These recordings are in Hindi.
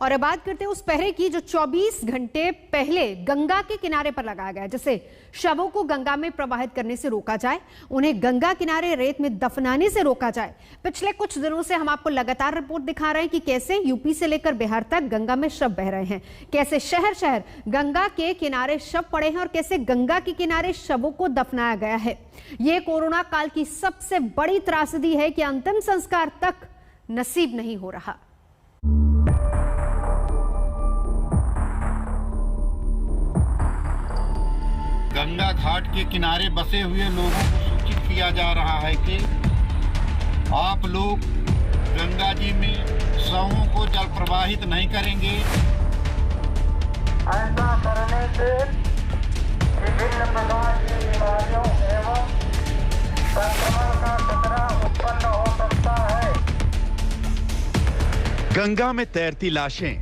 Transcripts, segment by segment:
और अब बात करते हैं उस पहरे की जो 24 घंटे पहले गंगा के किनारे पर लगाया गया, जिससे शवों को गंगा में प्रवाहित करने से रोका जाए, उन्हें गंगा किनारे रेत में दफनाने से रोका जाए। पिछले कुछ दिनों से हम आपको लगातार रिपोर्ट दिखा रहे हैं कि कैसे यूपी से लेकर बिहार तक गंगा में शव बह रहे हैं, कैसे शहर शहर गंगा के किनारे शव पड़े हैं और कैसे गंगा के किनारे शवों को दफनाया गया है। ये कोरोना काल की सबसे बड़ी त्रासदी है कि अंतिम संस्कार तक नसीब नहीं हो रहा। गंगा घाट के किनारे बसे हुए लोगों को सूचित किया जा रहा है कि आप लोग गंगा जी में शवों को जल प्रवाहित नहीं करेंगे। ऐसा करने से विभिन्न प्रकार की बीमारियों एवं संक्रमण का खतरा उत्पन्न हो सकता है। गंगा में तैरती लाशें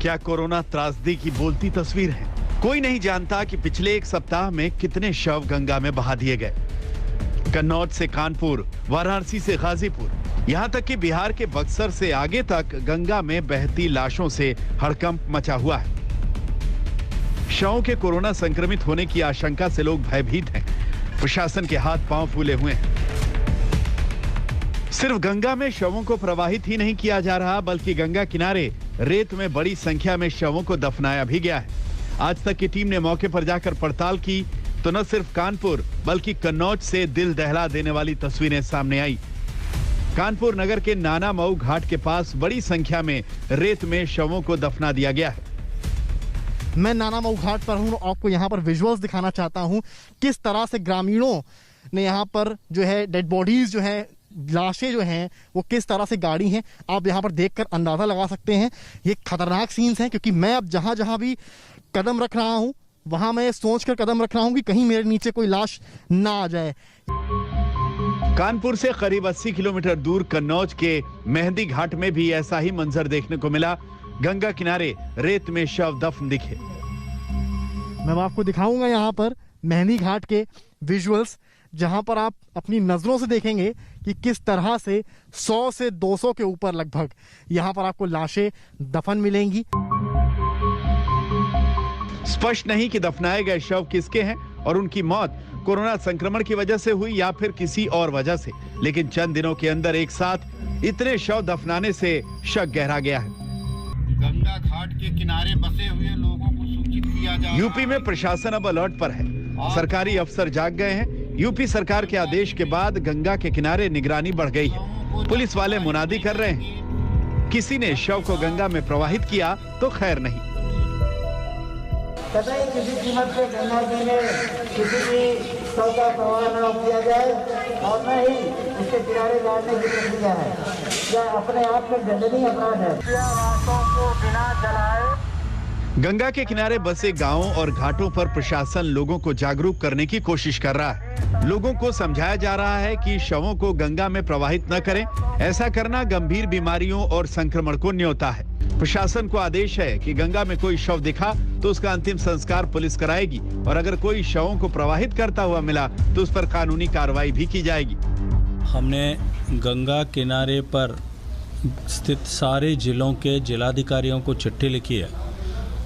क्या कोरोना त्रासदी की बोलती तस्वीर है? कोई नहीं जानता कि पिछले एक सप्ताह में कितने शव गंगा में बहा दिए गए। कन्नौज से कानपुर, वाराणसी से गाजीपुर, यहां तक कि बिहार के बक्सर से आगे तक गंगा में बहती लाशों से हड़कंप मचा हुआ है। शवों के कोरोना संक्रमित होने की आशंका से लोग भयभीत हैं। प्रशासन के हाथ पांव फूले हुए हैं। सिर्फ गंगा में शवों को प्रवाहित ही नहीं किया जा रहा, बल्कि गंगा किनारे रेत में बड़ी संख्या में शवों को दफनाया भी गया है। आज तक की टीम ने मौके पर जाकर पड़ताल की तो न सिर्फ कानपुर बल्कि कन्नौज से दिल दहला देने वाली तस्वीरें सामने आई। कानपुर नगर के नाना मऊ घाट के पास बड़ी संख्या में रेत में शवों को दफना दिया गया है। मैं नाना मऊ घाट पर हूं, आपको यहां पर विजुअल्स दिखाना चाहता हूं किस तरह से ग्रामीणों ने यहां पर जो है डेड बॉडीज जो है, लाशें जो हैं वो किस तरह से गाड़ी हैं। आप यहां पर देखकर अंदाजा लगा सकते हैं ये खतरनाक सीन्स हैं, क्योंकि मैं अब जहां भी कदम रख रहा हूं वहां मैं सोचकर कदम रख रहा हूं कि कहीं मेरे नीचे कोई लाश ना आ जाए। कानपुर से करीब 80 किलोमीटर दूर कन्नौज के मेहंदी घाट में भी ऐसा ही मंजर देखने को मिला। गंगा किनारे रेत में शव दफन दिखे। मैं आपको दिखाऊंगा यहां पर मेहंदी घाट के विजुअल्स, जहां पर आप अपनी नजरों से देखेंगे कि किस तरह से 100 से 200 के ऊपर लगभग यहां पर आपको लाशें दफन मिलेंगी। स्पष्ट नहीं कि दफनाए गए शव किसके हैं और उनकी मौत कोरोना संक्रमण की वजह से हुई या फिर किसी और वजह से, लेकिन चंद दिनों के अंदर एक साथ इतने शव दफनाने से शक गहरा गया है। गंगा घाट के किनारे बसे हुए लोगों को सूचित किया जा रहा है। यूपी में प्रशासन अब अलर्ट पर है। सरकारी अफसर जाग गए हैं। यूपी सरकार के आदेश के बाद गंगा के किनारे निगरानी बढ़ गई है। पुलिस वाले मुनादी कर रहे हैं। किसी ने शव को गंगा में प्रवाहित किया तो खैर नहीं। कतई किसी कीमत पे गंगा जी में किसी भी शव का प्रवाह न किया जाए और न ही इसके किनारे गाड़ने की प्रक्रिया है। यह अपने आप में दंडनीय अपराध है। रास्तों को बिना जलाए गंगा के किनारे बसे गांवों और घाटों पर प्रशासन लोगों को जागरूक करने की कोशिश कर रहा है। लोगों को समझाया जा रहा है कि शवों को गंगा में प्रवाहित न करें। ऐसा करना गंभीर बीमारियों और संक्रमण को न्योता है। प्रशासन को आदेश है कि गंगा में कोई शव दिखा तो उसका अंतिम संस्कार पुलिस कराएगी और अगर कोई शवों को प्रवाहित करता हुआ मिला तो उस पर कानूनी कार्रवाई भी की जाएगी। हमने गंगा किनारे पर स्थित सारे जिलों के जिलाधिकारियों को चिट्ठी लिखी है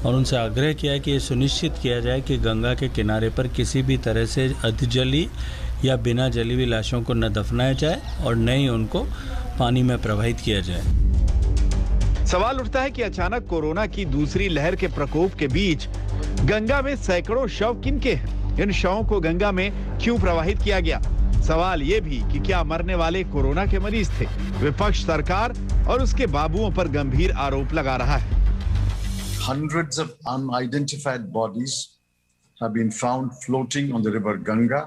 और उनसे आग्रह किया है कि ये सुनिश्चित किया जाए कि गंगा के किनारे पर किसी भी तरह से अधजली या बिना जली हुई लाशों को न दफनाया जाए और न ही उनको पानी में प्रवाहित किया जाए। सवाल उठता है कि अचानक कोरोना की दूसरी लहर के प्रकोप के बीच गंगा में सैकड़ों शव किनके हैं? इन शवों को गंगा में क्यों प्रवाहित किया गया? सवाल ये भी कि क्या मरने वाले कोरोना के मरीज थे? विपक्ष सरकार और उसके बाबुओं पर गंभीर आरोप लगा रहा है। Hundreds of unidentified bodies have been found floating on the river Ganga,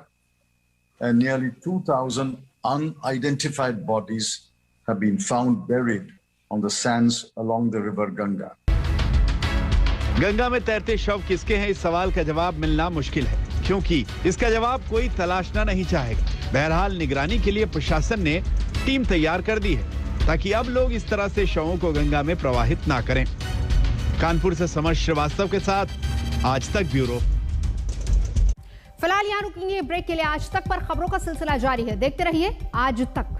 and nearly 2,000 unidentified bodies have been found buried on the sands along the river Ganga. Ganga में तैरते शव किसके हैं, इस सवाल का जवाब मिलना मुश्किल है, क्योंकि इसका जवाब कोई तलाशना नहीं चाहेगा। बहरहाल निगरानी के लिए प्रशासन ने टीम तैयार कर दी है ताकि अब लोग इस तरह से शवों को गंगा में प्रवाहित ना करें। कानपुर से समर श्रीवास्तव के साथ आज तक ब्यूरो। फिलहाल यहाँ रुकेंगे ब्रेक के लिए। आज तक पर खबरों का सिलसिला जारी है, देखते रहिए आज तक।